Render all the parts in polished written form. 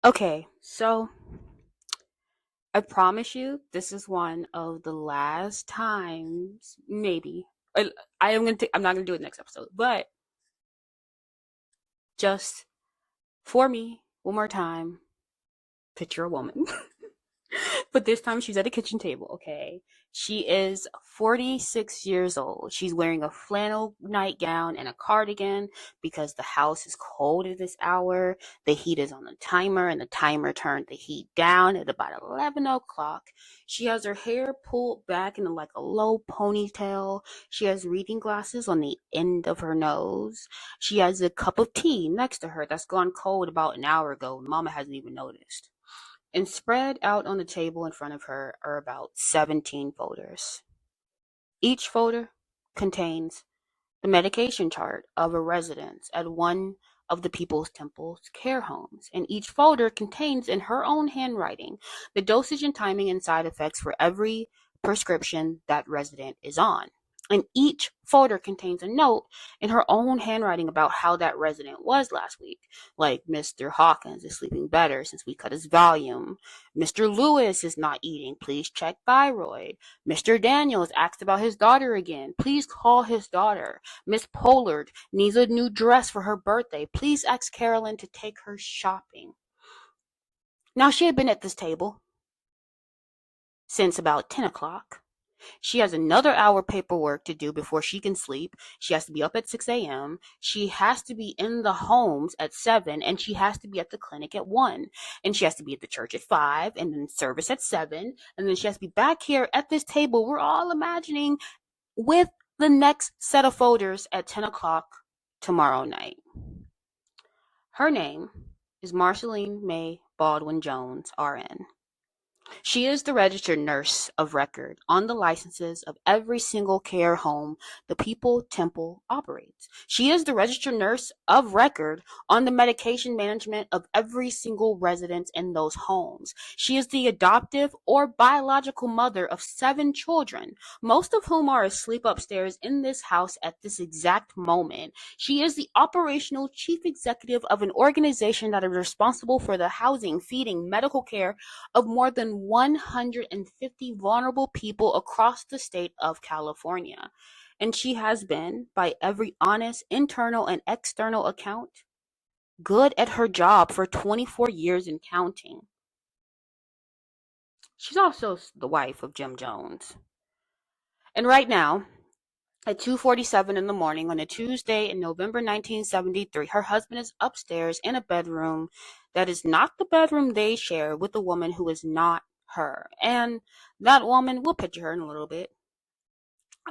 Okay, so I promise you, this is one of the last times, maybe. I'm not gonna do it next episode, but just for me, one more time, picture a woman. But this time she's at a kitchen table, okay? She is 46 years old. She's wearing a flannel nightgown and a cardigan because the house is cold at this hour. The heat is on the timer, and the timer turned the heat down at about 11 o'clock. She has her hair pulled back into like a low ponytail. She has reading glasses on the end of her nose. She has a cup of tea next to her that's gone cold about an hour ago. Mama hasn't even noticed. And spread out on the table in front of her are about 17 folders. Each folder contains the medication chart of a resident at one of the People's Temple's care homes, and each folder contains in her own handwriting the dosage and timing and side effects for every prescription that resident is on. And each folder contains a note in her own handwriting about how that resident was last week. Like, Mr. Hawkins is sleeping better since we cut his volume. Mr. Lewis is not eating. Please check thyroid. Mr. Daniels asked about his daughter again. Please call his daughter. Miss Pollard needs a new dress for her birthday. Please ask Carolyn to take her shopping. Now, she had been at this table since about 10 o'clock. She has another hour paperwork to do before she can sleep. She has to be up at 6 a.m. She has to be in the homes at 7, and she has to be at the clinic at 1. And she has to be at the church at 5, and then service at 7. And then she has to be back here at this table we're all imagining with the next set of folders at 10 o'clock tomorrow night. Her name is Marceline May Baldwin Jones, RN. She is the registered nurse of record on the licenses of every single care home the People Temple operates. She is the registered nurse of record on the medication management of every single resident in those homes. She is the adoptive or biological mother of 7 children, most of whom are asleep upstairs in this house at this exact moment. She is the operational chief executive of an organization that is responsible for the housing, feeding, medical care of more than 150 vulnerable people across the state of California. And she has been, by every honest internal and external account, good at her job for 24 years and counting. She's also the wife of Jim Jones. And right now, at 2:47 in the morning on a Tuesday in November 1973, her husband is upstairs in a bedroom that is not the bedroom they share with a woman who is not her. And that woman, we'll picture her in a little bit.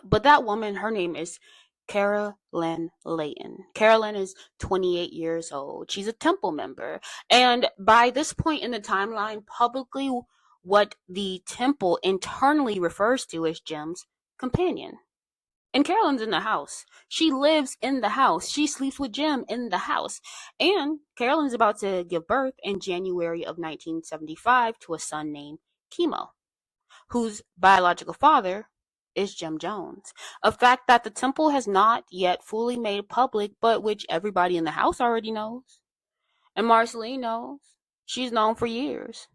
But that woman, her name is Carolyn Layton. Carolyn is 28 years old. She's a Temple member. And by this point in the timeline, publicly, what the Temple internally refers to as Jim's companion. And Carolyn's in the house. She lives in the house. She sleeps with Jim in the house. And Carolyn's about to give birth in January of 1975 to a son named Chemo, whose biological father is Jim Jones. A fact that the Temple has not yet fully made public, but which everybody in the house already knows. And Marceline knows. She's known for years.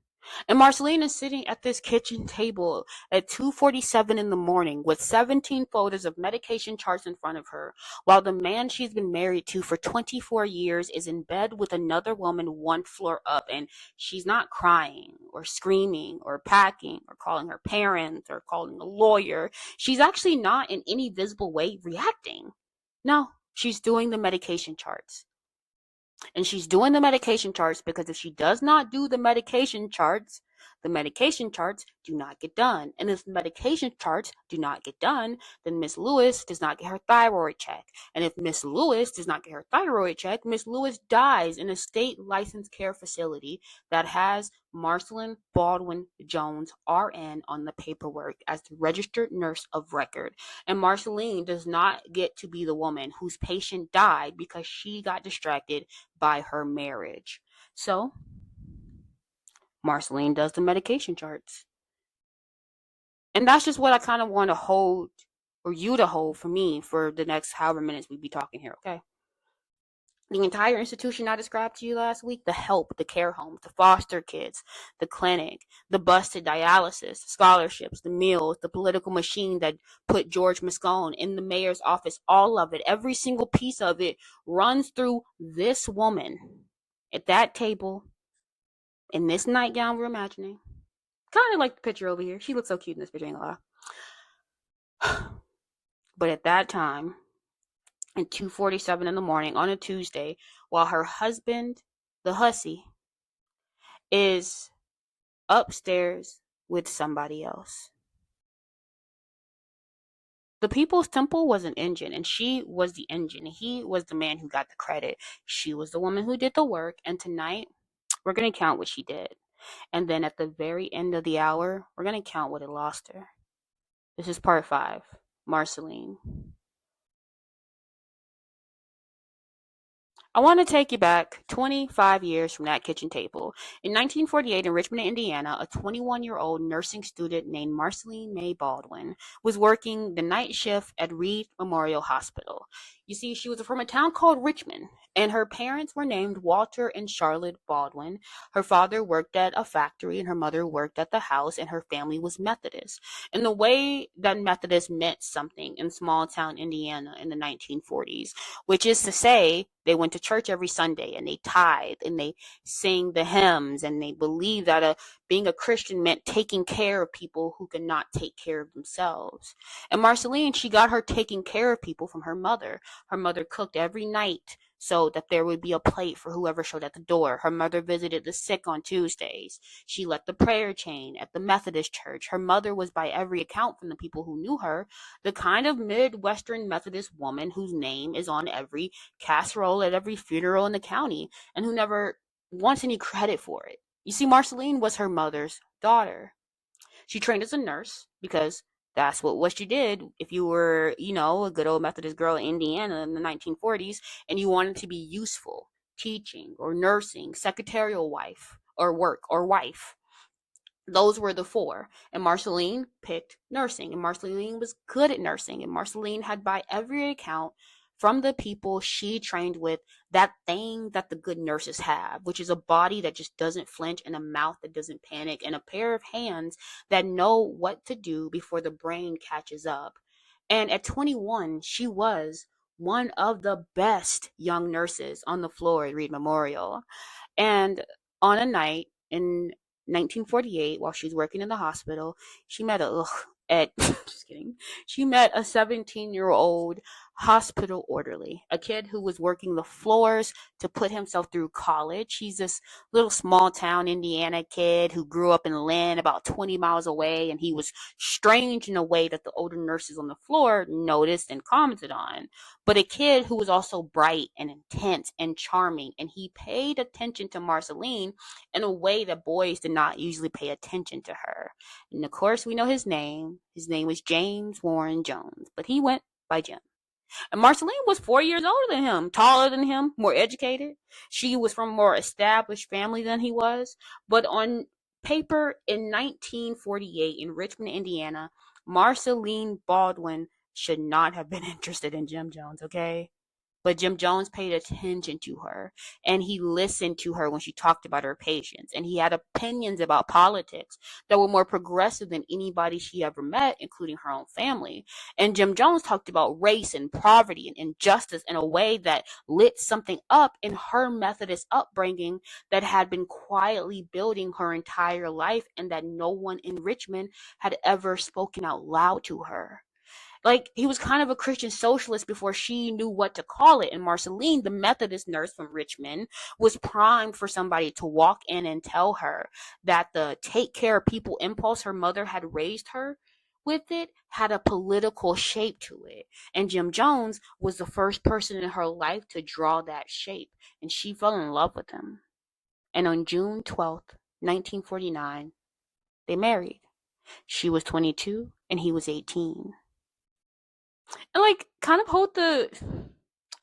And Marceline is sitting at this kitchen table at 2:47 in the morning with 17 folders of medication charts in front of her, while the man she's been married to for 24 years is in bed with another woman one floor up, and she's not crying or screaming or packing or calling her parents or calling a lawyer. She's actually not in any visible way reacting. No, she's doing the medication charts. And she's doing the medication charts because if she does not do the medication charts do not get done. And if the medication charts do not get done, then Miss Lewis does not get her thyroid check. And if Miss Lewis does not get her thyroid check, Miss Lewis dies in a state licensed care facility that has Marceline Baldwin Jones, RN, on the paperwork as the registered nurse of record. And Marceline does not get to be the woman whose patient died because she got distracted by her marriage. So, Marceline does the medication charts. And that's just what I kind of want to hold, or you to hold for me, for the next however minutes we be talking here, okay? The entire institution I described to you last week, the help, the care homes, the foster kids, the clinic, the bus to dialysis, scholarships, the meals, the political machine that put George Moscone in the mayor's office, all of it, every single piece of it runs through this woman at that table in this nightgown we're imagining. Kind of like the picture over here. She looks so cute in this picture, ain't gonna lie. But at that time, at 2:47 in the morning on a Tuesday, while her husband, the hussy, is upstairs with somebody else. The People's Temple was an engine, and she was the engine. He was the man who got the credit. She was the woman who did the work, and tonight we're going to count what she did. And then at the very end of the hour, we're going to count what it lost her. This is part 5, Marceline. I want to take you back 25 years from that kitchen table. In 1948, in Richmond, Indiana, a 21-year-old nursing student named Marceline May Baldwin was working the night shift at Reid Memorial Hospital. You see, she was from a town called Richmond, and her parents were named Walter and Charlotte Baldwin. Her father worked at a factory, and her mother worked at the house, and her family was Methodist. And the way that Methodist meant something in small town Indiana in the 1940s, which is to say, they went to church every Sunday and they tithed and they sang the hymns, and they believed that being a Christian meant taking care of people who could not take care of themselves. And Marceline, she got her taking care of people from her mother. Her mother cooked every night so that there would be a plate for whoever showed at the door. Her mother visited the sick on Tuesdays. She led the prayer chain at the Methodist church. Her mother was, by every account from the people who knew her, the kind of Midwestern Methodist woman whose name is on every casserole at every funeral in the county, and who never wants any credit for it. You see, Marceline was her mother's daughter. She trained as a nurse because that's what she did. If you were, a good old Methodist girl in Indiana in the 1940s and you wanted to be useful, teaching or nursing, secretarial wife or work or wife, those were the 4. And Marceline picked nursing, and Marceline was good at nursing, and Marceline had, by every account from the people she trained with, that thing that the good nurses have, which is a body that just doesn't flinch, and a mouth that doesn't panic, and a pair of hands that know what to do before the brain catches up. And at 21, she was one of the best young nurses on the floor at Reid Memorial. And on a night in 1948, while she was working in the hospital, she met just kidding. She met a 17-year-old hospital orderly, a kid who was working the floors to put himself through college. He's this little small town Indiana kid who grew up in Lynn, about 20 miles away, and he was strange in a way that the older nurses on the floor noticed and commented on. But a kid who was also bright and intense and charming, and he paid attention to Marceline in a way that boys did not usually pay attention to her. And of course, we know his name. His name was James Warren Jones, but he went by Jim. And Marceline was 4 years older than him, taller than him, more educated. She was from a more established family than he was. But on paper, in 1948 in Richmond, Indiana, Marceline Baldwin should not have been interested in Jim Jones, okay? But Jim Jones paid attention to her, and he listened to her when she talked about her patients, and he had opinions about politics that were more progressive than anybody she ever met, including her own family. And Jim Jones talked about race and poverty and injustice in a way that lit something up in her Methodist upbringing that had been quietly building her entire life, and that no one in Richmond had ever spoken out loud to her. Like, he was kind of a Christian socialist before she knew what to call it. And Marceline, the Methodist nurse from Richmond, was primed for somebody to walk in and tell her that the take care of people impulse her mother had raised her with it had a political shape to it. And Jim Jones was the first person in her life to draw that shape. And she fell in love with him. And on June 12th, 1949, they married. She was 22 and he was 18. And, like, kind of hold the,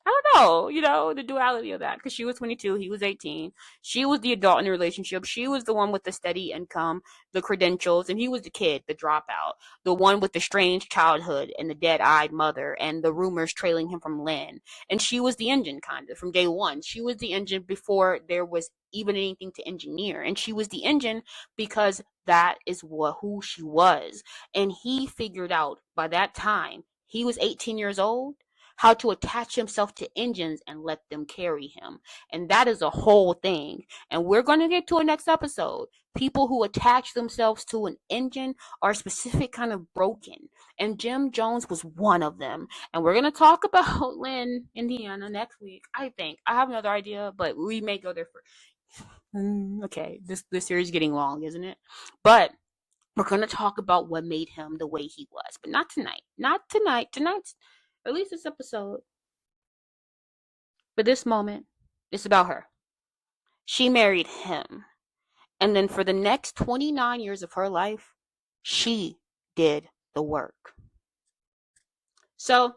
I don't know, the duality of that. Because she was 22, he was 18. She was the adult in the relationship. She was the one with the steady income, the credentials, and he was the kid, the dropout, the one with the strange childhood and the dead-eyed mother and the rumors trailing him from Lynn. And she was the engine, kind of, from day one. She was the engine before there was even anything to engineer. And she was the engine because that is who she was. And he figured out by that time, he was 18 years old, how to attach himself to engines and let them carry him. And that is a whole thing. And we're going to get to a next episode. People who attach themselves to an engine are specific kind of broken. And Jim Jones was one of them. And we're going to talk about Lynn, Indiana next week, I think. I have another idea, but we may go there first. Okay, this series is getting long, isn't it? But we're going to talk about what made him the way he was. But not tonight. Not tonight. Tonight's, at least this episode. But this moment, it's about her. She married him. And then for the next 29 years of her life, she did the work. So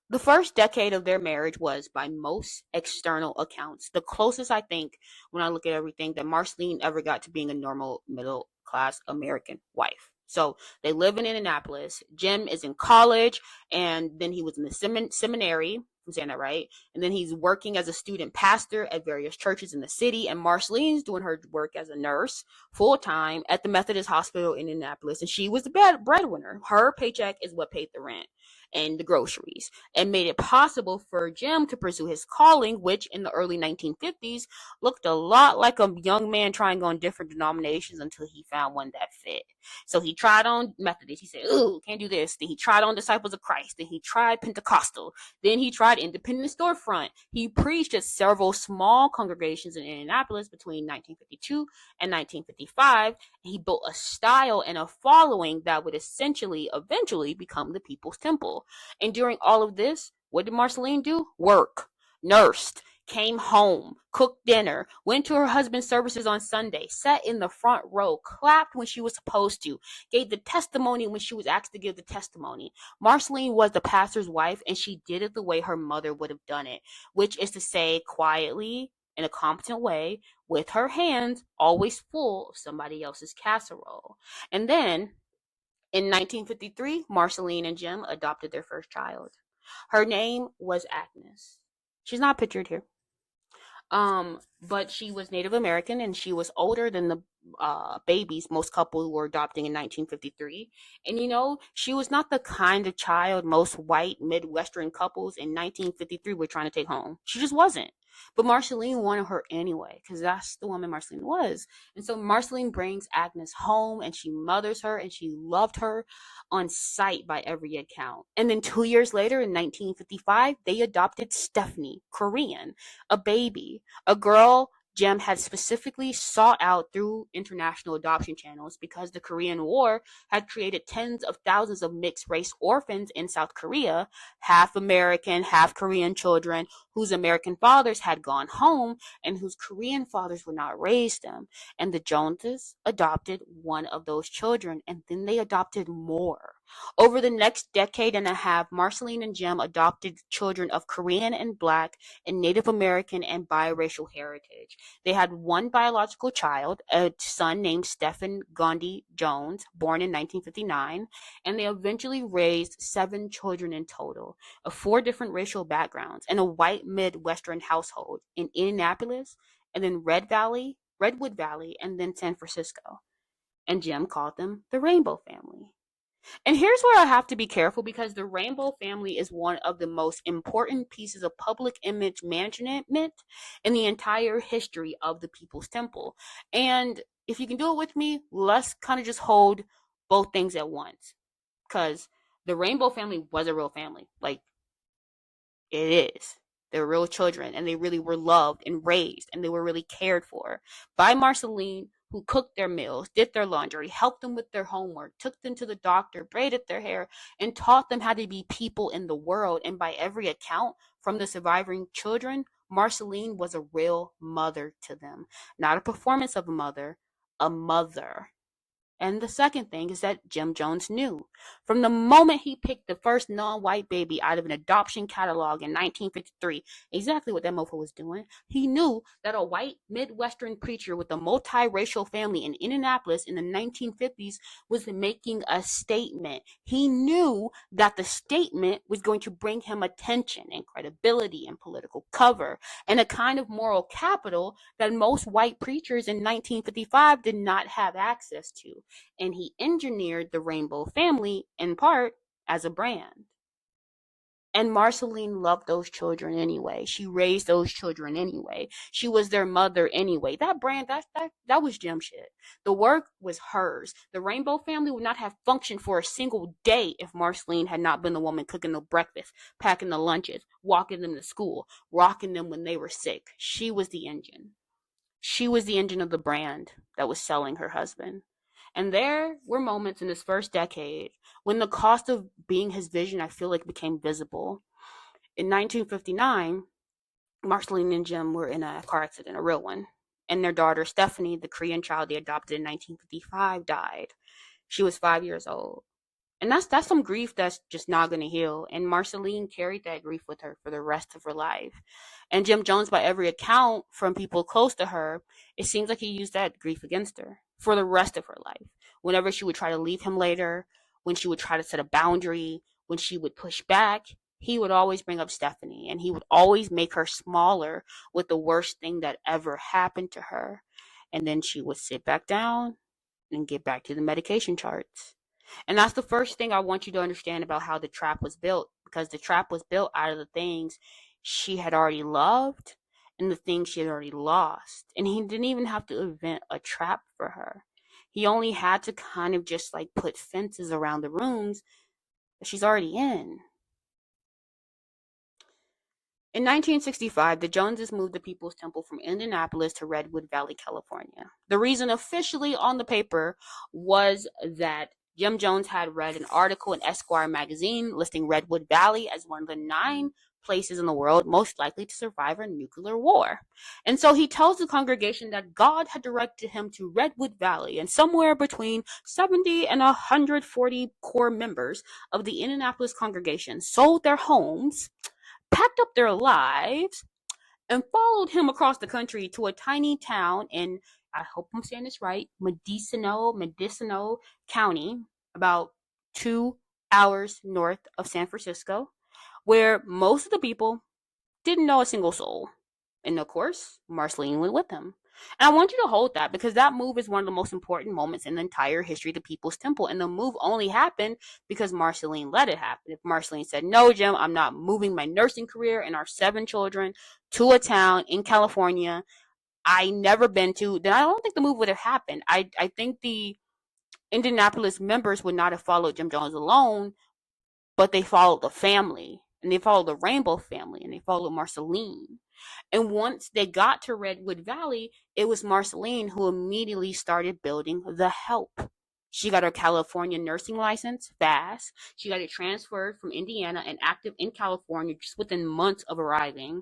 the first decade of their marriage was, by most external accounts, the closest, I think, when I look at everything, that Marceline ever got to being a normal middle class American wife. So they live in Indianapolis. Jim is in college, and then he was in the seminary. I'm saying that right. And then he's working as a student pastor at various churches in the city. And Marceline's doing her work as a nurse full time at the Methodist Hospital in Indianapolis. And she was the breadwinner. Her paycheck is what paid the rent and the groceries, and made it possible for Jim to pursue his calling, which in the early 1950s looked a lot like a young man trying on different denominations until he found one that fit. So he tried on Methodist. He said, "Ooh, can't do this." Then he tried on Disciples of Christ. Then he tried Pentecostal. Then he tried Independent Storefront. He preached at several small congregations in Indianapolis between 1952 and 1955. And he built a style and a following that would eventually become the People's Temple. And during all of this, what did Marceline do? Work, nursed, came home, cooked dinner, went to her husband's services on Sunday, sat in the front row, clapped when she was supposed to, gave the testimony when she was asked to give the testimony. Marceline was the pastor's wife, and she did it the way her mother would have done it, which is to say, quietly, in a competent way, with her hands always full of somebody else's casserole. And then in 1953, Marceline and Jim adopted their first child. Her name was Agnes. She's not pictured here. But she was Native American, and she was older than the babies most couples were adopting in 1953. And she was not the kind of child most white Midwestern couples in 1953 were trying to take home. She just wasn't. But Marceline wanted her anyway, because that's the woman Marceline was. And so Marceline brings Agnes home, and she mothers her, and she loved her on sight by every account. And then 2 years later, in 1955, they adopted Stephanie, Korean, a baby, a girl Jim had specifically sought out through international adoption channels because the Korean War had created tens of thousands of mixed race orphans in South Korea, half American, half Korean children whose American fathers had gone home and whose Korean fathers would not raise them. And the Joneses adopted one of those children, and then they adopted more. Over the next decade and a half, Marceline and Jim adopted children of Korean and Black and Native American and biracial heritage. They had one biological child, a son named Stephen Gandhi Jones, born in 1959, and they eventually raised 7 children in total, of 4 different racial backgrounds, in a white Midwestern household in Indianapolis, and then Redwood Valley, and then San Francisco. And Jim called them the Rainbow Family. And here's where I have to be careful, because the Rainbow Family is one of the most important pieces of public image management in the entire history of the People's Temple. And if you can do it with me, let's kind of just hold both things at once. Because the Rainbow Family was a real family. Like, it is. They're real children, and they really were loved and raised, and they were really cared for by Marceline, who cooked their meals, did their laundry, helped them with their homework, took them to the doctor, braided their hair, and taught them how to be people in the world. And by every account from the surviving children, Marceline was a real mother to them. Not a performance of a mother, a mother. And the second thing is that Jim Jones knew from the moment he picked the first non-white baby out of an adoption catalog in 1953 exactly what that mofo was doing. He knew that a white Midwestern preacher with a multiracial family in Indianapolis in the 1950s was making a statement. He knew that the statement was going to bring him attention and credibility and political cover and a kind of moral capital that most white preachers in 1955 did not have access to. And he engineered the Rainbow family in part as a brand. And Marceline loved those children anyway. She raised those children anyway. She was their mother anyway. That brand, that was Jim shit. The work was hers. The Rainbow family would not have functioned for a single day if Marceline had not been the woman cooking the breakfast, packing the lunches, walking them to school, rocking them when they were sick. She was the engine. She was the engine of the brand that was selling her husband. And there were moments in this first decade when the cost of being his vision, I feel like, became visible. In 1959, Marceline and Jim were in a car accident, a real one. And their daughter, Stephanie, the Korean child they adopted in 1955, died. She was 5 years old. And that's some grief that's just not going to heal. And Marceline carried that grief with her for the rest of her life. And Jim Jones, by every account from people close to her, it seems like he used that grief against her for the rest of her life. Whenever she would try to leave him later, when she would try to set a boundary, when she would push back, he would always bring up Stephanie, and he would always make her smaller with the worst thing that ever happened to her. And then she would sit back down and get back to the medication charts. And that's the first thing I want you to understand about how the trap was built, because the trap was built out of the things she had already loved and the things she had already lost. And he didn't even have to invent a trap for her. He only had to kind of just like put fences around the rooms that she's already in. In 1965, the Joneses moved the People's Temple from Indianapolis to Redwood Valley, California. The reason officially on the paper was that Jim Jones had read an article in Esquire magazine listing Redwood Valley as one of the 9 places in the world most likely to survive a nuclear war. And so he tells the congregation that God had directed him to Redwood Valley, and somewhere between 70 and 140 core members of the Indianapolis congregation sold their homes, packed up their lives, and followed him across the country to a tiny town in, I hope I'm saying this right, Mendocino County, about 2 hours north of San Francisco, where most of the people didn't know a single soul. And of course, Marceline went with him. And I want you to hold that, because that move is one of the most important moments in the entire history of the People's Temple. And the move only happened because Marceline let it happen. If Marceline said, no, Jim, I'm not moving my nursing career and our 7 children to a town in California I never been to, then I don't think the move would have happened. I think the Indianapolis members would not have followed Jim Jones alone, but they followed the family, and they followed the Rainbow family, and they followed Marceline. And once they got to Redwood Valley, it was Marceline who immediately started building the help. She got her California nursing license fast. She got it transferred from Indiana and active in California just within months of arriving.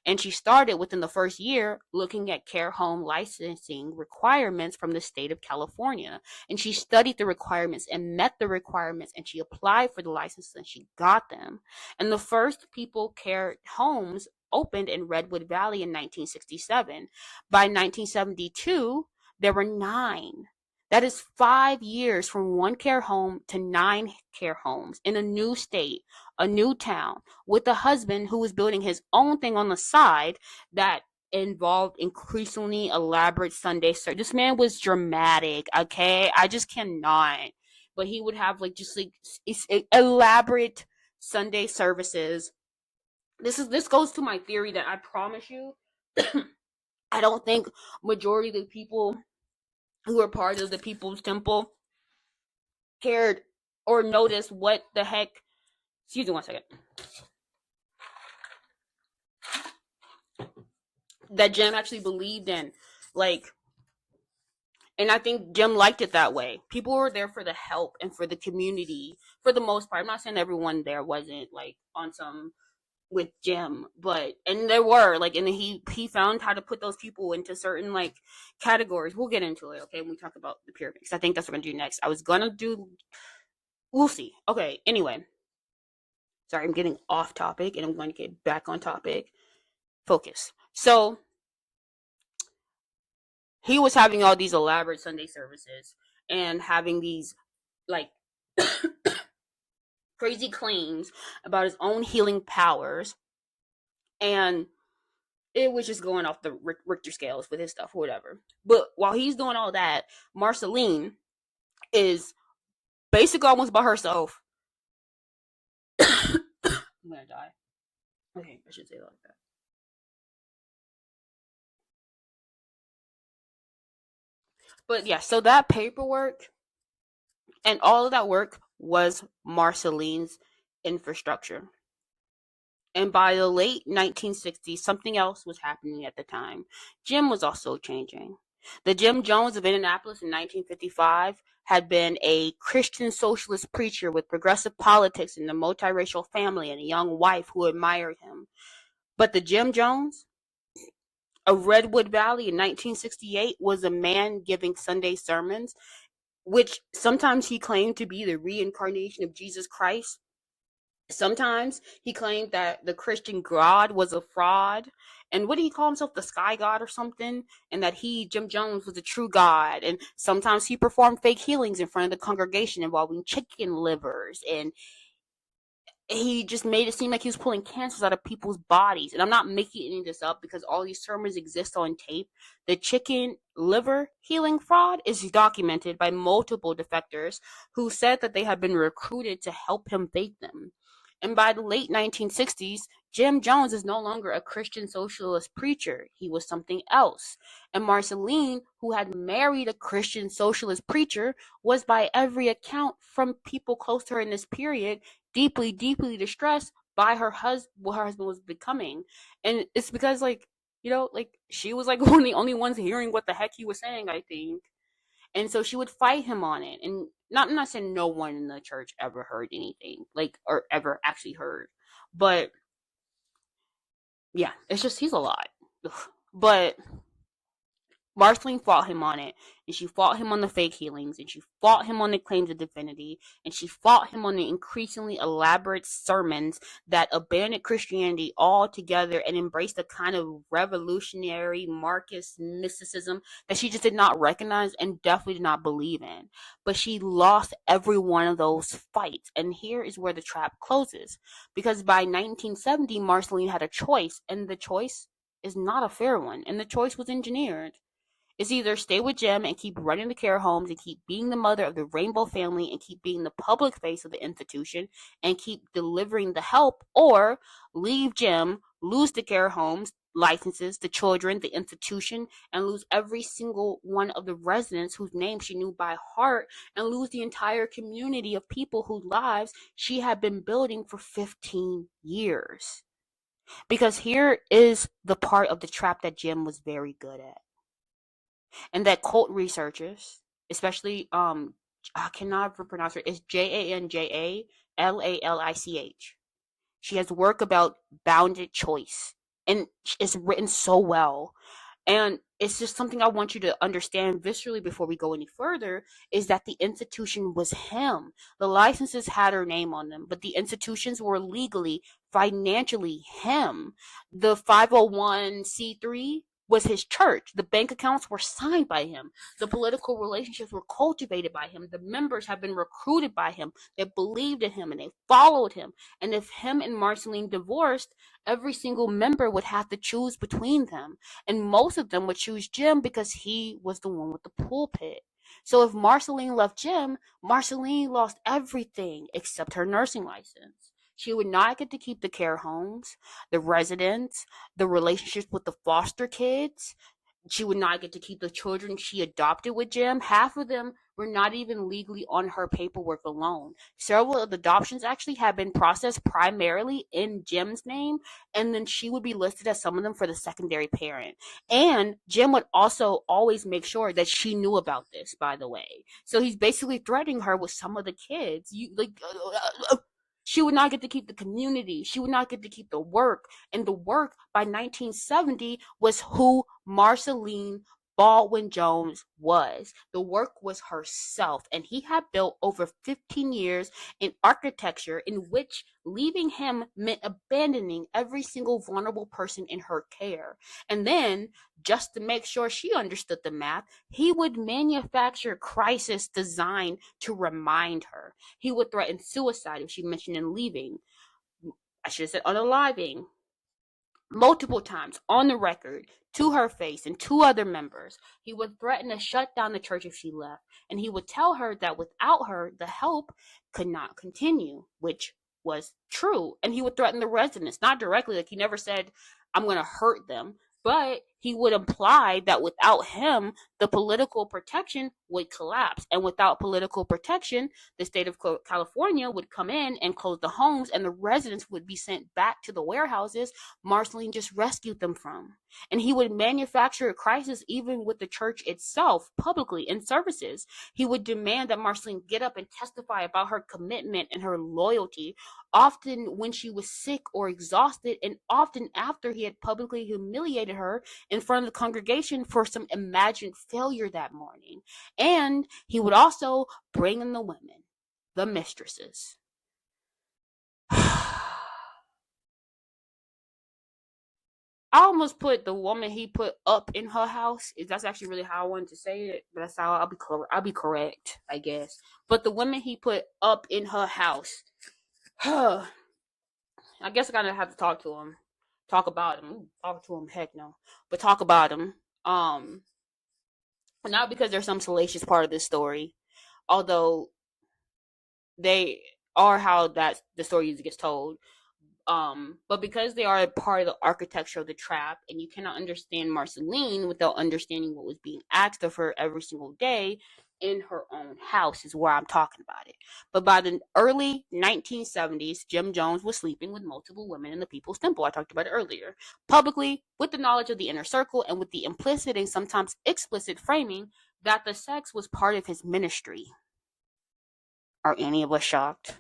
And she started within the first year looking at care home licensing requirements from the state of California. And she studied the requirements and met the requirements, and she applied for the licenses and she got them. And the first people care homes opened in Redwood Valley in 1967. By 1972, there were 9. That is 5 years from 1 care home to 9 care homes in a new state, a new town, with a husband who was building his own thing on the side that involved increasingly elaborate Sunday service. This man was dramatic, okay? I just cannot. But he would have just elaborate Sunday services. This goes to my theory that I promise you, I don't think majority of the people who were part of the People's Temple cared or noticed what the heck. Excuse me one second. That Jim actually believed in. And I think Jim liked it that way. People were there for the help and for the community for the most part. I'm not saying everyone there wasn't on some with Jim, and there were like, and he found how to put those people into certain like categories. We'll get into it, okay, when we talk about the pyramids. I think that's what we're gonna do next. We'll see. Okay, anyway, sorry, I'm getting off topic, and I'm going to get back on topic. Focus. So he was having all these elaborate Sunday services and having these like crazy claims about his own healing powers, and it was just going off the Richter scales with his stuff or whatever. But while he's doing all that, Marceline is basically almost by herself. I'm gonna die. Okay, I should say it like that. But yeah, so that paperwork and all of that work was Marceline's infrastructure. And by the late 1960s, something else was happening at the time. Jim was also changing. The Jim Jones of Indianapolis in 1955 had been a Christian socialist preacher with progressive politics and a multiracial family and a young wife who admired him. But the Jim Jones of Redwood Valley in 1968 was a man giving Sunday sermons, which sometimes he claimed to be the reincarnation of Jesus Christ. Sometimes he claimed that the Christian God was a fraud. And what did he call himself? The sky god or something? And that Jim Jones, was a true God. And sometimes he performed fake healings in front of the congregation involving chicken livers. And he just made it seem like he was pulling cancers out of people's bodies. And I'm not making any of this up because all these sermons exist on tape. The chicken liver healing fraud is documented by multiple defectors who said that they had been recruited to help him fake them. And by the late 1960s, Jim Jones is no longer a Christian socialist preacher. He was something else. And Marceline, who had married a Christian socialist preacher, was by every account from people close to her in this period deeply, deeply distressed by what her husband was becoming. And it's because, like, she was like one of the only ones hearing what the heck he was saying, I think. And so she would fight him on it. And I'm not saying no one in the church ever heard anything, like, or ever actually heard. But yeah, it's just, he's a lot. Ugh. But Marceline fought him on it, and she fought him on the fake healings, and she fought him on the claims of divinity, and she fought him on the increasingly elaborate sermons that abandoned Christianity altogether and embraced a kind of revolutionary Marxist mysticism that she just did not recognize and definitely did not believe in. But she lost every one of those fights, and here is where the trap closes. Because by 1970, Marceline had a choice, and the choice is not a fair one, and the choice was engineered. It's either stay with Jim and keep running the care homes and keep being the mother of the Rainbow family and keep being the public face of the institution and keep delivering the help, or leave Jim, lose the care homes, licenses, the children, the institution, and lose every single one of the residents whose names she knew by heart, and lose the entire community of people whose lives she had been building for 15 years. Because here is the part of the trap that Jim was very good at, and that cult researchers, especially I cannot pronounce her. It's Janjalalich. She has work about bounded choice, and it's written so well. And it's just something I want you to understand viscerally before we go any further, is that the institution was him. The licenses had her name on them, but the institutions were legally, financially him. The 501c3 was his church. The bank accounts were signed by him. The political relationships were cultivated by him. The members have been recruited by him. They believed in him and they followed him. And if him and Marceline divorced, every single member would have to choose between them. And most of them would choose Jim because he was the one with the pulpit. So if Marceline left Jim, Marceline lost everything except her nursing license. She would not get to keep the care homes, the residents, the relationships with the foster kids. She would not get to keep the children she adopted with Jim. Half of them were not even legally on her paperwork alone. Several of the adoptions actually had been processed primarily in Jim's name, and then she would be listed as some of them for the secondary parent. And Jim would also always make sure that she knew about this, by the way. So he's basically threatening her with some of the kids. She would not get to keep the community. She would not get to keep the work. And the work by 1970 was who Marceline Baldwin Jones was. The work was herself. And he had built over 15 years in architecture, in which leaving him meant abandoning every single vulnerable person in her care. And then, just to make sure she understood the math, he would manufacture crisis designed to remind her. He would threaten suicide if she mentioned in leaving. I should have said unaliving. Multiple times on the record, to her face and two other members, he would threaten to shut down the church if she left. And he would tell her that without her, the help could not continue, which was true. And he would threaten the residents, not directly, like he never said, I'm going to hurt them. But he would imply that without him, the political protection would collapse. And without political protection, the state of California would come in and close the homes, and the residents would be sent back to the warehouses Marceline just rescued them from. And he would manufacture a crisis even with the church itself, publicly, in services. He would demand that Marceline get up and testify about her commitment and her loyalty, often when she was sick or exhausted, and often after he had publicly humiliated her in front of the congregation for some imagined failure that morning. And he would also bring in the women, the mistresses. I almost put the woman he put up in her house. That's actually really how I wanted to say it, but that's how I'll be correct, I guess. But the women he put up in her house. I guess I gotta have to talk to him, talk about him, talk to him. Heck no, but talk about him. Not because there's some salacious part of this story, although they are how that the story usually gets told. But because they are a part of the architecture of the trap, and you cannot understand Marceline without understanding what was being asked of her every single day in her own house, is where I'm talking about it. But by the early 1970s, Jim Jones was sleeping with multiple women in the People's Temple. I talked about it earlier. Publicly, with the knowledge of the inner circle, and with the implicit and sometimes explicit framing that the sex was part of his ministry. Are any of us shocked?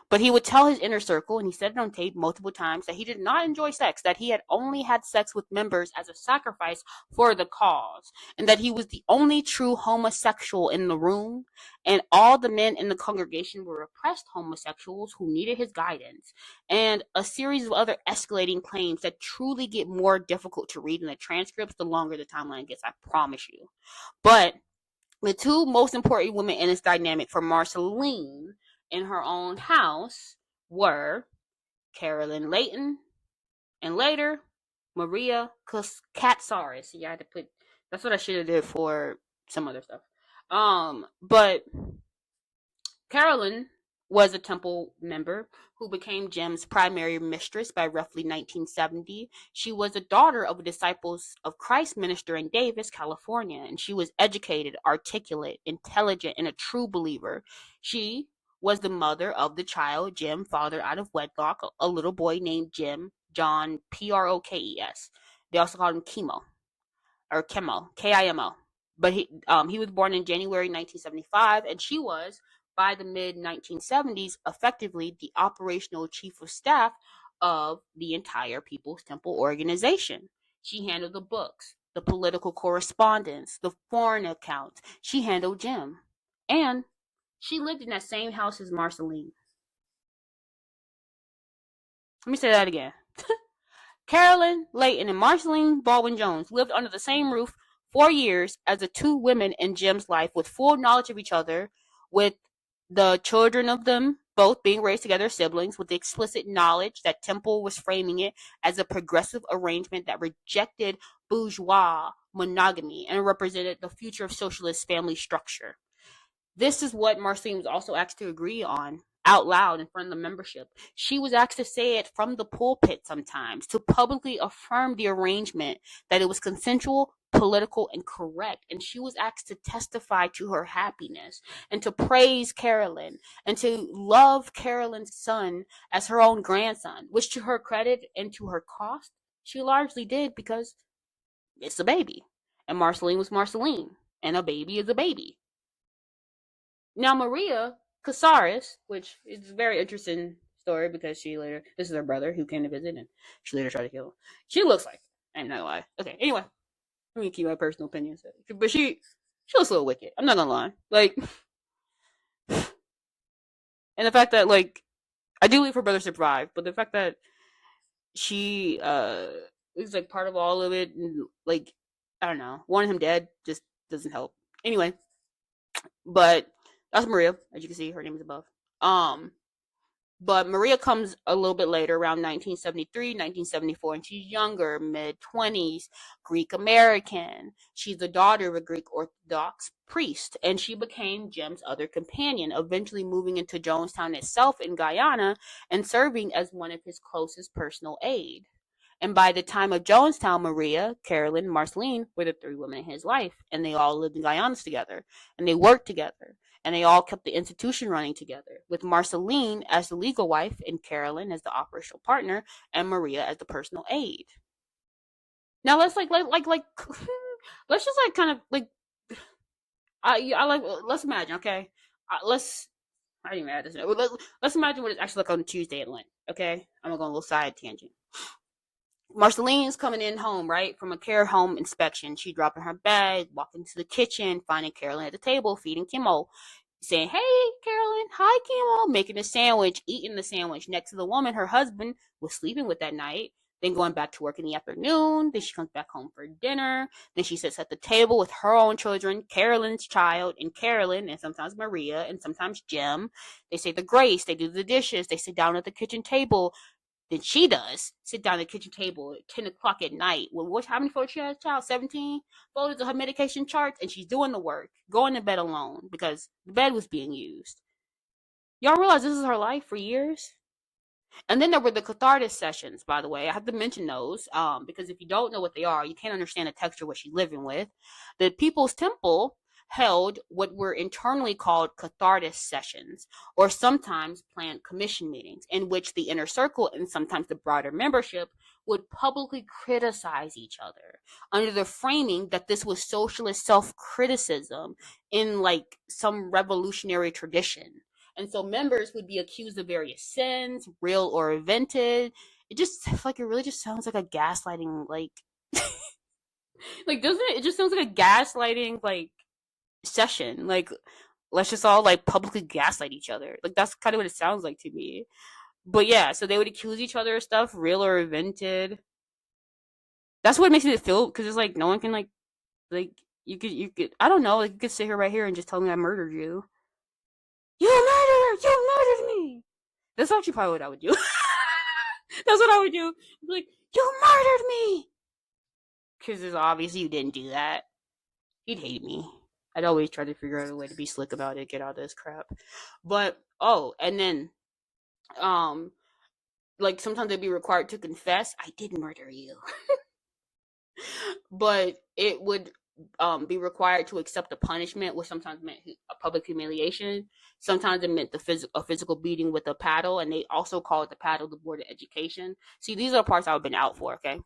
But he would tell his inner circle, and he said it on tape multiple times, that he did not enjoy sex, that he had only had sex with members as a sacrifice for the cause, and that he was the only true homosexual in the room, and all the men in the congregation were repressed homosexuals who needed his guidance, and a series of other escalating claims that truly get more difficult to read in the transcripts the longer the timeline gets, I promise you. But the two most important women in this dynamic for Marceline in her own house were Carolyn Layton and later Maria Catharsis. Yeah, I had to put, that's what I should have did for some other stuff. But Carolyn was a temple member who became Jim's primary mistress by roughly 1970. She was a daughter of a Disciples of Christ minister in Davis, California, and she was educated, articulate, intelligent, and a true believer. She was the mother of the child Jim fathered out of wedlock, a little boy named Jim John Prokes. They also called him Kimo, or Kimo, Kimo. But he was born in January 1975, and she was, by the mid-1970s, effectively the operational chief of staff of the entire People's Temple organization. She handled the books, the political correspondence, the foreign accounts. She handled Jim. And she lived in that same house as Marceline. Let me say that again. Carolyn Layton and Marceline Baldwin Jones lived under the same roof 4 years as the two women in Jim's life, with full knowledge of each other, with the children of them both being raised together, siblings, with the explicit knowledge that Temple was framing it as a progressive arrangement that rejected bourgeois monogamy and represented the future of socialist family structure. This is what Marceline was also asked to agree on out loud in front of the membership. She was asked to say it from the pulpit sometimes, to publicly affirm the arrangement, that it was consensual, political, and correct. And she was asked to testify to her happiness and to praise Carolyn and to love Carolyn's son as her own grandson, which, to her credit and to her cost, she largely did, because it's a baby. And Marceline was Marceline, and a baby is a baby. Now, Maria Catharsis, which is a very interesting story because this is her brother who came to visit, and she later tried to kill him. She looks like it. I'm not gonna lie. Okay, anyway, let me keep my personal opinions. But she looks a little wicked. I'm not gonna lie. Like, and the fact that, like, I do leave her brother survive, but the fact that she is like part of all of it, and like, I don't know, wanting him dead just doesn't help. Anyway, but that's Maria, as you can see, her name is above. Um, But Maria comes a little bit later, around 1973, 1974, and she's younger, mid 20s, Greek American. She's the daughter of a Greek Orthodox priest, and she became Jim's other companion, eventually moving into Jonestown itself in Guyana and serving as one of his closest personal aide. And by the time of Jonestown, Maria, Carolyn, and Marceline were the three women in his life, and they all lived in Guyana together, and they worked together, and they all kept the institution running together, with Marceline as the legal wife, and Carolyn as the operational partner, and Maria as the personal aide. Now let's let's just like kind of like I like let's imagine, okay? Let's I didn't even add this. Let's imagine what it's actually like on Tuesday at Lent, okay? I'm gonna go on a little side tangent. Marceline's coming in home, right, from a care home inspection. She dropping her bag, walking to the kitchen, finding Carolyn at the table, feeding Kimmel, saying, "Hey, Carolyn, hi, Kimmel," making a sandwich, eating the sandwich next to the woman her husband was sleeping with that night. Then going back to work in the afternoon. Then she comes back home for dinner. Then she sits at the table with her own children, Carolyn's child, and Carolyn, and sometimes Maria, and sometimes Jim. They say the grace. They do the dishes. They sit down at the kitchen table. Then she does sit down at the kitchen table at 10 o'clock at night. How many photos she has, child? 17 photos of her medication charts, and she's doing the work, going to bed alone because the bed was being used. Y'all realize this is her life for years? And then there were the catharsis sessions, by the way. I have to mention those because if you don't know what they are, you can't understand the texture of what she's living with. The People's Temple held what were internally called catharsis sessions, or sometimes planned commission meetings, in which the inner circle and sometimes the broader membership would publicly criticize each other under the framing that this was socialist self-criticism in like some revolutionary tradition. And so members would be accused of various sins, real or invented. It just like it really just sounds like a gaslighting like doesn't it? It just sounds like a gaslighting session. Like let's just all like publicly gaslight each other. Like that's kind of what it sounds like to me. But yeah, so they would accuse each other of stuff, real or invented. That's what makes it feel because it's like no one can like you could I don't know, like you could sit here right here and just tell me I murdered you. You murderer! You murdered me! That's actually probably what I would do. That's what I would do. I'd be like, you murdered me! Because it's obvious you didn't do that. He'd hate me. I'd always try to figure out a way to be slick about it, get out of this crap. But, oh, and then, like sometimes they'd be required to confess, I did murder you. But it would be required to accept a punishment, which sometimes meant a public humiliation. Sometimes it meant a physical beating with a paddle, and they also call it the paddle the board of education. See, these are the parts I've been out for, okay?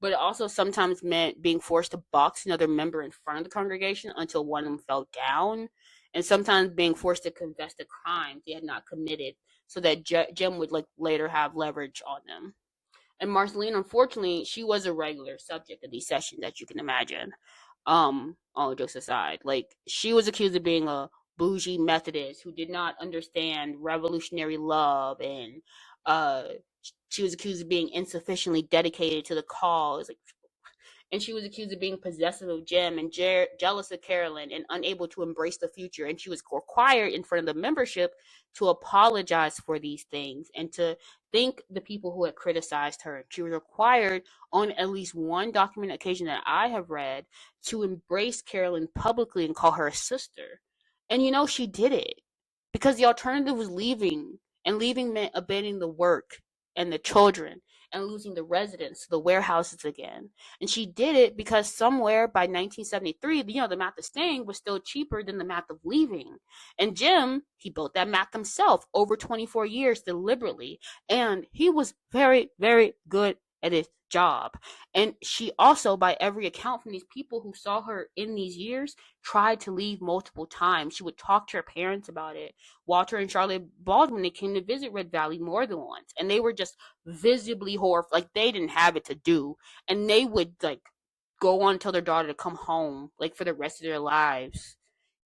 But it also sometimes meant being forced to box another member in front of the congregation until one of them fell down, and sometimes being forced to confess to crimes they had not committed, so that Jim would like later have leverage on them. And Marceline, unfortunately, she was a regular subject of these sessions, as you can imagine. All jokes aside, like she was accused of being a bougie Methodist who did not understand revolutionary love, and uh, she was accused of being insufficiently dedicated to the cause. Like, and she was accused of being possessive of Jim and jealous of Carolyn and unable to embrace the future. And she was required in front of the membership to apologize for these things and to thank the people who had criticized her. She was required on at least one documented occasion that I have read to embrace Carolyn publicly and call her a sister. And you know, she did it because the alternative was leaving, and leaving meant abandoning the work and the children and losing the residents to the warehouses again. And she did it because somewhere by 1973, you know, the math of staying was still cheaper than the math of leaving. And Jim, he built that math himself over 24 years deliberately. And he was very, very good at his job. And she also, by every account from these people who saw her in these years, tried to leave multiple times. She would talk to her parents about it. Walter and Charlotte Baldwin, they came to visit Red Valley more than once, and they were just visibly horrified. Like, they didn't have it to do, and they would like go on and tell their daughter to come home, like, for the rest of their lives,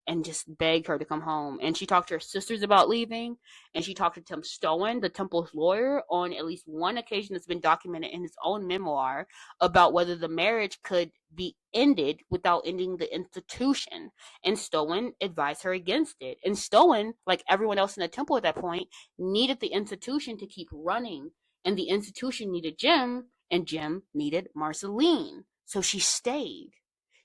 and just beg her to come home. And she talked to her sisters about leaving, and she talked to Tim Stowen, the Temple's lawyer, on at least one occasion that's been documented in his own memoir about whether the marriage could be ended without ending the institution. And Stowen advised her against it. And Stowen, like everyone else in the Temple at that point, needed the institution to keep running. And the institution needed Jim, and Jim needed Marceline. So she stayed.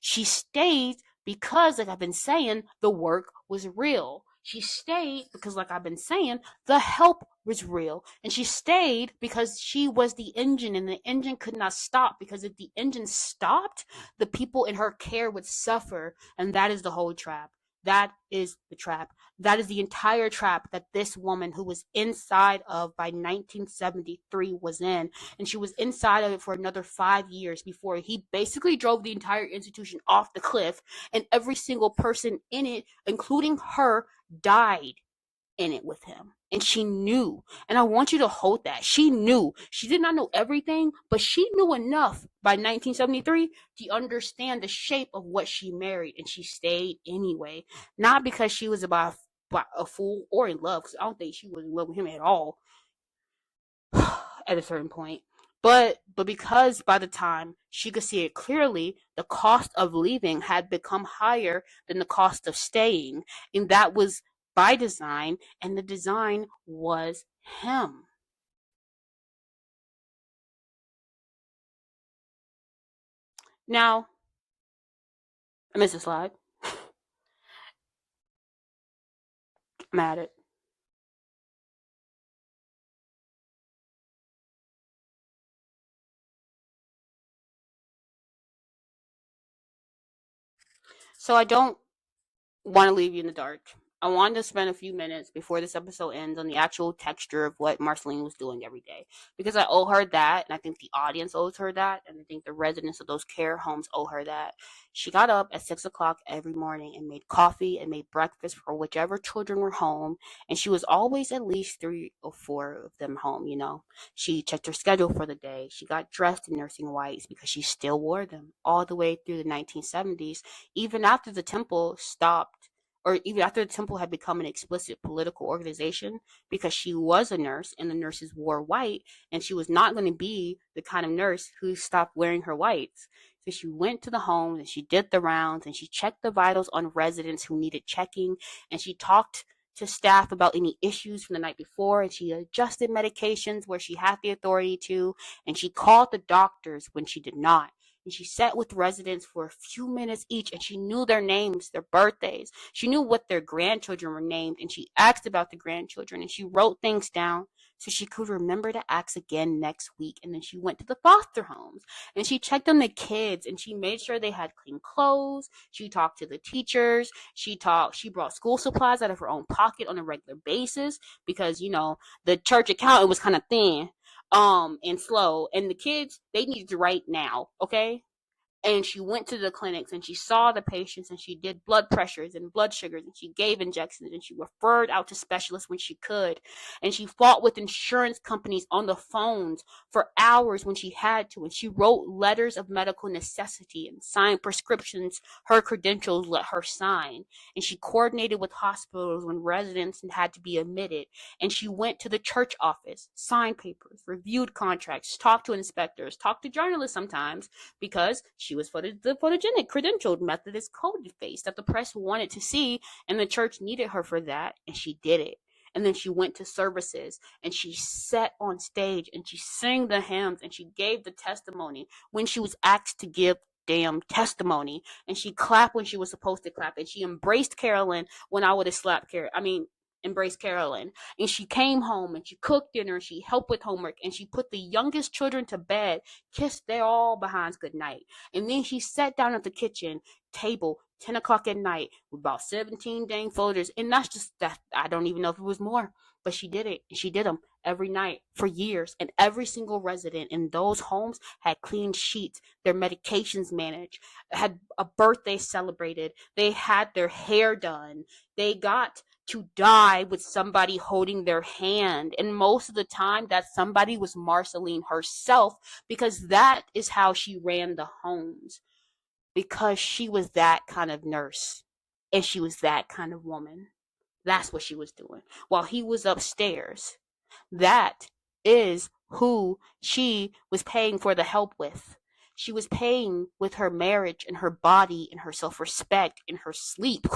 She stayed because, like I've been saying, the work was real. She stayed because, like I've been saying, the help was real. And she stayed because she was the engine, and the engine could not stop, because if the engine stopped, the people in her care would suffer. And that is the whole trap. That is the trap. That is the entire trap that this woman, who was inside of by 1973, was in. And she was inside of it for another 5 years before he basically drove the entire institution off the cliff. And every single person in it, including her, died in it with him. And she knew. And I want you to hold that. She knew. She did not know everything, but she knew enough by 1973 to understand the shape of what she married. And she stayed anyway. Not because she was about a fool or in love, because I don't think she was in love with him at all at a certain point. But because by the time she could see it clearly, the cost of leaving had become higher than the cost of staying. And that was by design, and the design was him. Now, I missed a slide. I'm at it. So I don't want to leave you in the dark. I wanted to spend a few minutes before this episode ends on the actual texture of what Marceline was doing every day, because I owe her that, and I think the audience owes her that, and I think the residents of those care homes owe her that. She got up at 6 o'clock every morning and made coffee and made breakfast for whichever children were home, and she was always at least 3 or 4 of them home. She checked her schedule for the day. She got dressed in nursing whites because she still wore them all the way through the 1970s, even after the temple stopped, or even after the temple had become an explicit political organization, because she was a nurse and the nurses wore white, and she was not going to be the kind of nurse who stopped wearing her whites. So she went to the homes and she did the rounds and she checked the vitals on residents who needed checking, and she talked to staff about any issues from the night before, and she adjusted medications where she had the authority to, and she called the doctors when she did not. And she sat with residents for a few minutes each, and she knew their names, their birthdays. She knew what their grandchildren were named, and she asked about the grandchildren, and she wrote things down so she could remember to ask again next week. And then she went to the foster homes, and she checked on the kids, and she made sure they had clean clothes. She talked to the teachers. She brought school supplies out of her own pocket on a regular basis, because the church accountant was kind of thin and slow, and the kids, they needed to write now, okay? And she went to the clinics and she saw the patients and she did blood pressures and blood sugars and she gave injections and she referred out to specialists when she could. And she fought with insurance companies on the phones for hours when she had to. And she wrote letters of medical necessity and signed prescriptions her credentials let her sign. And she coordinated with hospitals when residents had to be admitted. And she went to the church office, signed papers, reviewed contracts, talked to inspectors, talked to journalists sometimes, because she was the photogenic, credentialed Methodist coded face that the press wanted to see, and the church needed her for that, and she did it. And then she went to services, and she sat on stage, and she sang the hymns, and she gave the testimony when she was asked to give damn testimony, and she clapped when she was supposed to clap, and she embraced Carolyn when I would have slapped embraced Carolyn. And she came home and she cooked dinner, she helped with homework, and she put the youngest children to bed, kissed their all behinds goodnight. And then she sat down at the kitchen table 10 o'clock at night with about 17 dang folders. And that's just that. I don't even know if it was more, but she did it. And she did them every night for years. And every single resident in those homes had clean sheets, their medications managed, had a birthday celebrated, they had their hair done, they got to die with somebody holding their hand. And most of the time, that somebody was Marceline herself, because that is how she ran the homes, because she was that kind of nurse and she was that kind of woman. That's what she was doing while he was upstairs. That is who she was paying for the help with. She was paying with her marriage and her body and her self-respect and her sleep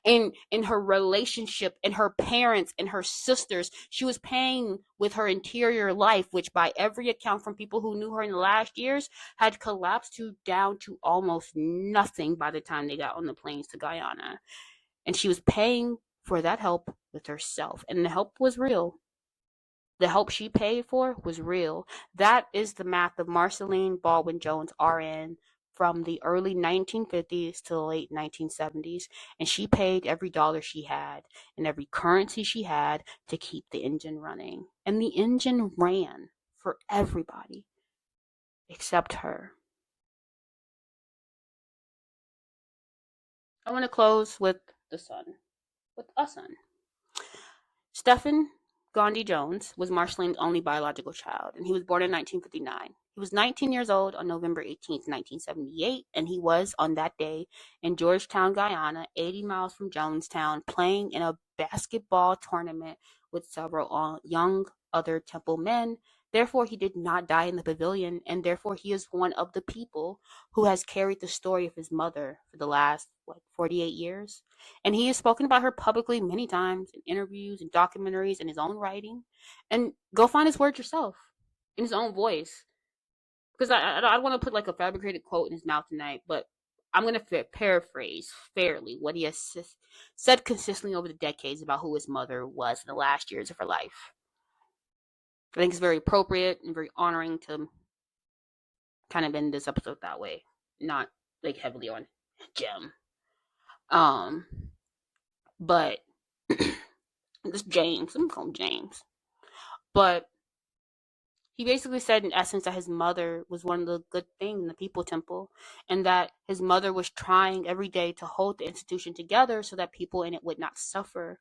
and in her relationship and her parents and her sisters. She was paying with her interior life, which by every account from people who knew her in the last years had collapsed down to almost nothing by the time they got on the planes to Guyana. And she was paying for that help with herself. And the help was real. The help she paid for was real. That is the math of Marceline Baldwin Jones, RN, from the early 1950s to the late 1970s. And she paid every dollar she had and every currency she had to keep the engine running. And the engine ran for everybody except her. I want to close with the son, with a son. Stephen Gandhi Jones was Marceline's only biological child, and he was born in 1959. He was 19 years old on November 18th, 1978, and he was, on that day, in Georgetown, Guyana, 80 miles from Jonestown, playing in a basketball tournament with several young other Temple men. Therefore, he did not die in the pavilion, and therefore he is one of the people who has carried the story of his mother for the last, 48 years? And he has spoken about her publicly many times in interviews and documentaries and his own writing. And go find his words yourself in his own voice. Because I don't want to put like a fabricated quote in his mouth tonight, but I'm going to paraphrase fairly what he has said consistently over the decades about who his mother was in the last years of her life. I think it's very appropriate and very honoring to kind of end this episode that way, not like heavily on Jim. But this James, I'm gonna call him James. But he basically said in essence that his mother was one of the good things in the People Temple, and that his mother was trying every day to hold the institution together so that people in it would not suffer,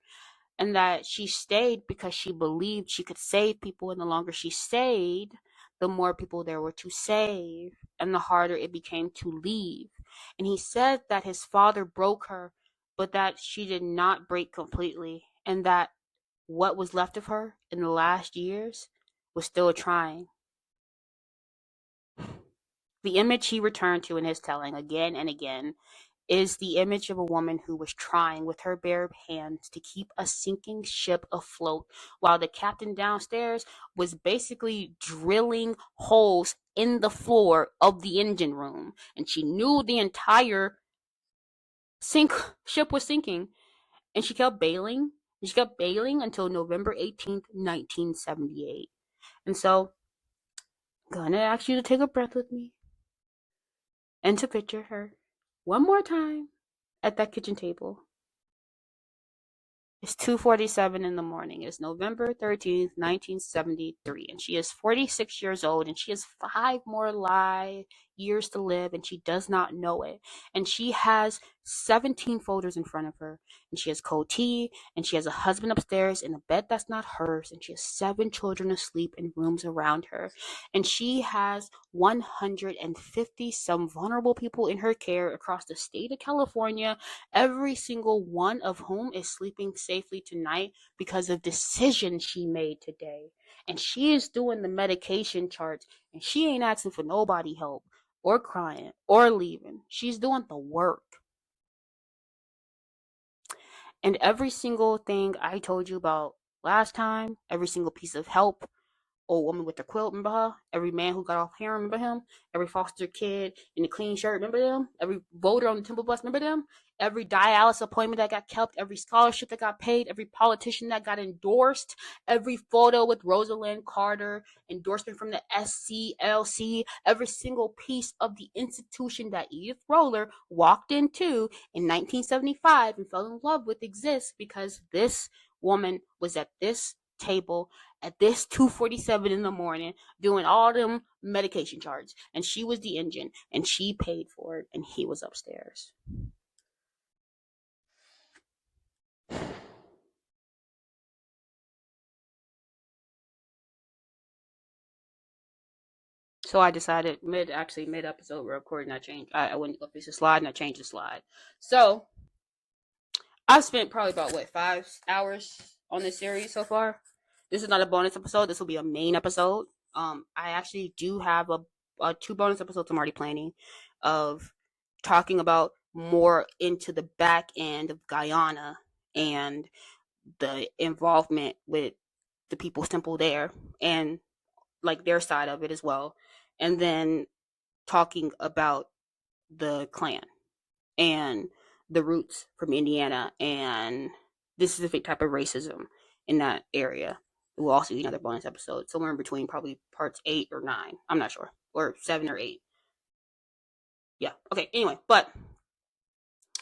and that she stayed because she believed she could save people, and the longer she stayed, the more people there were to save, and the harder it became to leave. And he said that his father broke her, but that she did not break completely, and that what was left of her in the last years was still trying. The image he returned to in his telling again and again is the image of a woman who was trying with her bare hands to keep a sinking ship afloat, while the captain downstairs was basically drilling holes in the floor of the engine room. And she knew the entire ship was sinking. And she kept bailing. And she kept bailing until November 18th, 1978. And so, I'm gonna ask you to take a breath with me and to picture her one more time at that kitchen table. It's 2:47 in the morning. It's November 13th, 1973, and she is 46 years old, and she has 5 more years to live, and she does not know it. And she has 17 folders in front of her, and she has cold tea, and she has a husband upstairs in a bed that's not hers, and she has 7 children asleep in rooms around her, and she has 150 some vulnerable people in her care across the state of California, every single one of whom is sleeping safely tonight because of decisions she made today. And she is doing the medication charts, and she ain't asking for nobody help or crying or leaving. She's doing the work. And every single thing I told you about last time, every single piece of help, old woman with the quilt, remember her? Every man who got off here, remember him? Every foster kid in the clean shirt, remember them? Every voter on the temple bus, remember them? Every dialysis appointment that got kept, every scholarship that got paid, every politician that got endorsed, every photo with Rosalind Carter, endorsement from the SCLC, every single piece of the institution that Edith Roller walked into in 1975 and fell in love with exists because this woman was at this table at this 2:47 in the morning doing all them medication charts, and she was the engine and she paid for it and he was upstairs. So I decided mid episode we're recording, I went to go fix the slide and I changed the slide. So I've spent probably about 5 hours on this series so far. This is not a bonus episode. This will be a main episode. I actually do have a 2 bonus episodes I'm already planning of talking about more into the back end of Guyana and the involvement with the People's Temple there and like their side of it as well. And then talking about the Klan and the roots from Indiana and the specific type of racism in that area. It will also be another bonus episode, somewhere in between, probably parts 8 or 9. I'm not sure, or 7 or 8. Yeah. Okay. Anyway, but as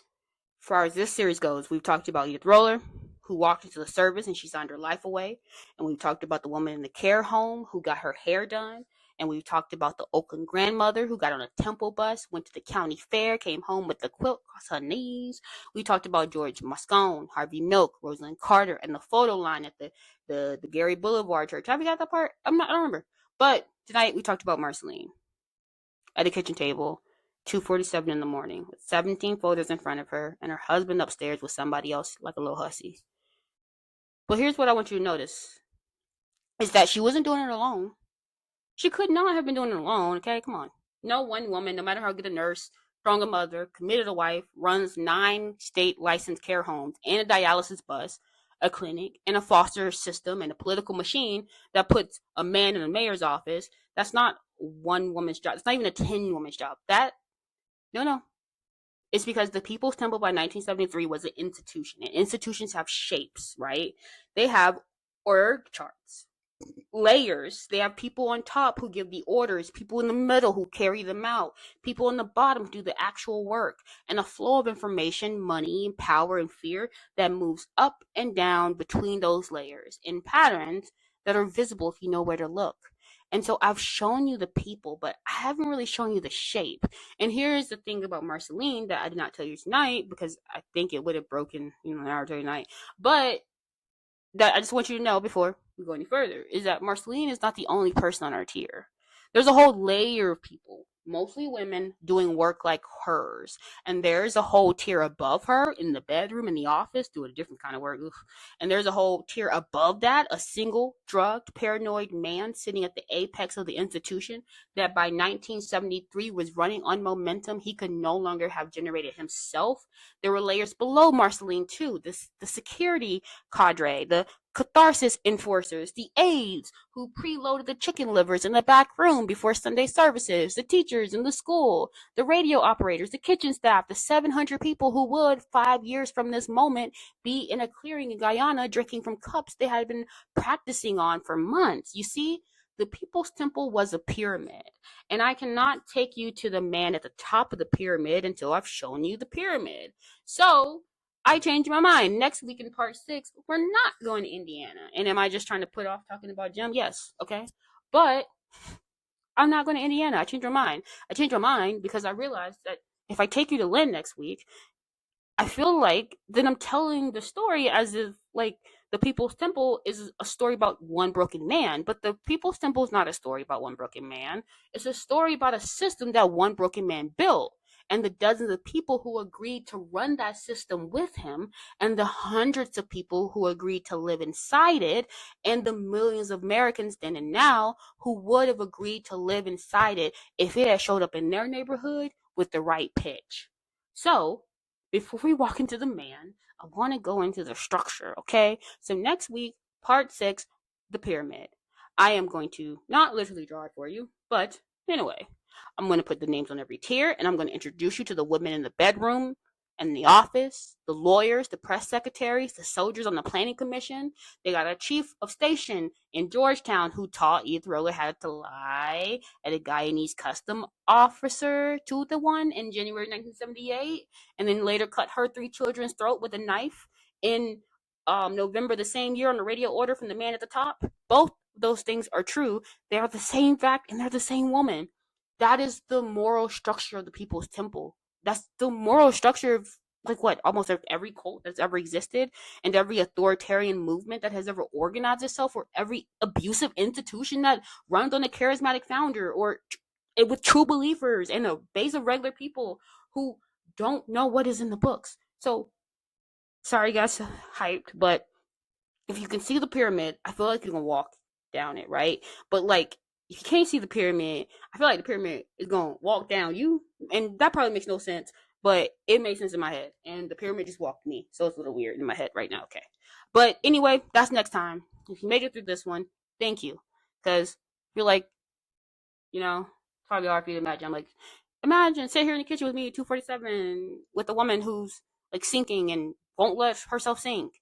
far as this series goes, we've talked about Edith Roller, who walked into the service and she signed her life away, and we've talked about the woman in the care home who got her hair done. And we've talked about the Oakland grandmother who got on a temple bus, went to the county fair, came home with the quilt across her knees. We talked about George Moscone, Harvey Milk, Rosalind Carter, and the photo line at the Gary Boulevard Church. Have we got that part? I don't remember. But tonight we talked about Marceline at the kitchen table, 2:47 in the morning, with 17 photos in front of her, and her husband upstairs with somebody else like a little hussy. But here's what I want you to notice, is that she wasn't doing it alone. She could not have been doing it alone, okay? Come on. No one woman, no matter how good a nurse, strong a mother, committed a wife, runs 9 state licensed care homes and a dialysis bus, a clinic, and a foster system and a political machine that puts a man in the mayor's office. That's not one woman's job. It's not even a 10-woman's job. No. It's because the People's Temple by 1973 was an institution. And institutions have shapes, right? They have org charts, layers. They have people on top who give the orders, people in the middle who carry them out, people in the bottom who do the actual work, and a flow of information, money, power, and fear that moves up and down between those layers in patterns that are visible if you know where to look. And so I've shown you the people, but I haven't really shown you the shape. And here's the thing about Marceline that I did not tell you tonight, because I think it would have broken, an hour tonight. But that I just want you to know before we go any further is that Marceline is not the only person on our tier. There's a whole layer of people, mostly women, doing work like hers. And there's a whole tier above her in the bedroom, in the office, doing a different kind of work. Oof. And there's a whole tier above that, a single, drugged, paranoid man sitting at the apex of the institution that by 1973 was running on momentum he could no longer have generated himself. There were layers below Marceline, too. The security cadre, the catharsis enforcers, the aides who preloaded the chicken livers in the back room before Sunday services, the teachers in the school, the radio operators, the kitchen staff, the 700 people who would, 5 years from this moment, be in a clearing in Guyana drinking from cups they had been practicing on for months. You see, the People's Temple was a pyramid, and I cannot take you to the man at the top of the pyramid until I've shown you the pyramid. So I changed my mind. Next week in part 6, we're not going to Indiana. And am I just trying to put off talking about Jim? Yes, okay. But I'm not going to Indiana. I changed my mind. I changed my mind because I realized that if I take you to Lynn next week, I feel like then I'm telling the story as if like the People's Temple is a story about one broken man, but the People's Temple is not a story about one broken man. It's a story about a system that one broken man built, and the dozens of people who agreed to run that system with him, and the hundreds of people who agreed to live inside it, and the millions of Americans then and now who would have agreed to live inside it if it had showed up in their neighborhood with the right pitch. So before we walk into the man, I want to go into the structure, okay? So next week, part 6, the pyramid. I am going to not literally draw it for you, but anyway, I'm going to put the names on every tier, and I'm going to introduce you to the women in the bedroom and the office, the lawyers, the press secretaries, the soldiers on the planning commission. They got a chief of station in Georgetown who taught Edith Roller how to lie at a Guyanese custom officer 2-1 in January 1978, and then later cut her 3 children's throat with a knife in November the same year on the radio order from the man at the top. Both those things are true. They are the same fact and they're the same woman. That is the moral structure of the People's Temple. That's the moral structure of like what almost every cult that's ever existed and every authoritarian movement that has ever organized itself, or every abusive institution that runs on a charismatic founder, or with true believers and a base of regular people who don't know what is in the books. So sorry guys, hyped, but if you can see the pyramid, I feel like you can walk down it, right? But like if you can't see the pyramid, I feel like the pyramid is gonna walk down you, and that probably makes no sense, but it makes sense in my head, and the pyramid just walked me, so it's a little weird in my head right now. Okay, but anyway, that's next time. If you made it through this one, thank you, because I feel like it's probably hard for you to imagine. I'm like, imagine sit here in the kitchen with me at 2:47 with a woman who's like sinking and won't let herself sink,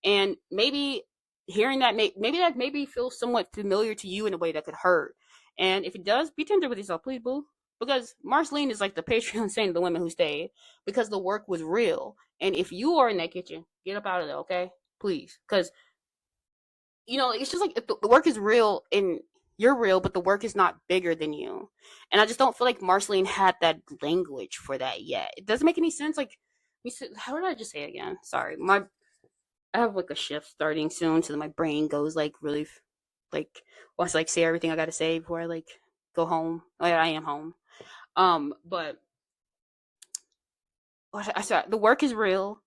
and maybe hearing that maybe feels somewhat familiar to you in a way that could hurt. And if it does, be tender with yourself, please, boo. Because Marceline is like the Patreon saint of the women who stayed, because the work was real. And if you are in that kitchen, get up out of there, okay? Please. Because, it's just like if the work is real and you're real, but the work is not bigger than you. And I just don't feel like Marceline had that language for that yet. It doesn't make any sense. Like, how did I just say it again? Sorry. I have like a shift starting soon, so that my brain goes like really, like wants to like say everything I gotta say before I like go home. Oh, yeah, I am home. But I said the work is real,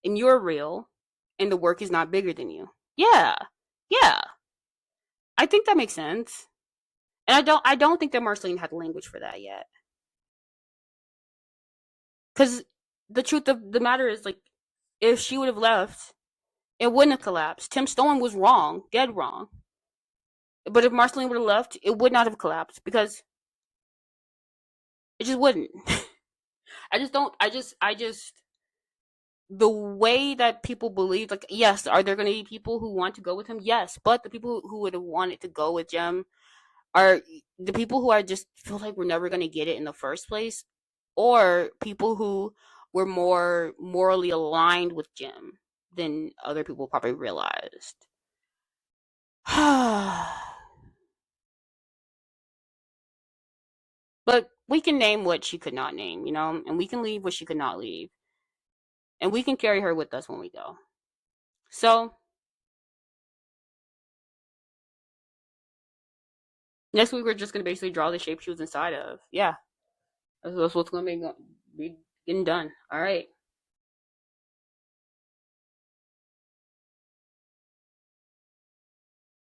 and you're real, and the work is not bigger than you. Yeah, yeah, I think that makes sense. And I don't think that Marceline had the language for that yet. Because the truth of the matter is, like, if she would have left, it wouldn't have collapsed. Tim Stone was wrong, dead wrong. But if Marceline would have left, it would not have collapsed because it just wouldn't. I just don't. I just the way that people believe, like, yes, are there going to be people who want to go with him? Yes, but the people who would have wanted to go with Jim are the people who are just feel like we're never going to get it in the first place, or people who were more morally aligned with Jim than other people probably realized. But we can name what she could not name, and we can leave what she could not leave, and we can carry her with us when we go. So next week we're just gonna basically draw the shape she was inside of. Yeah, that's what's gonna be getting done. All right.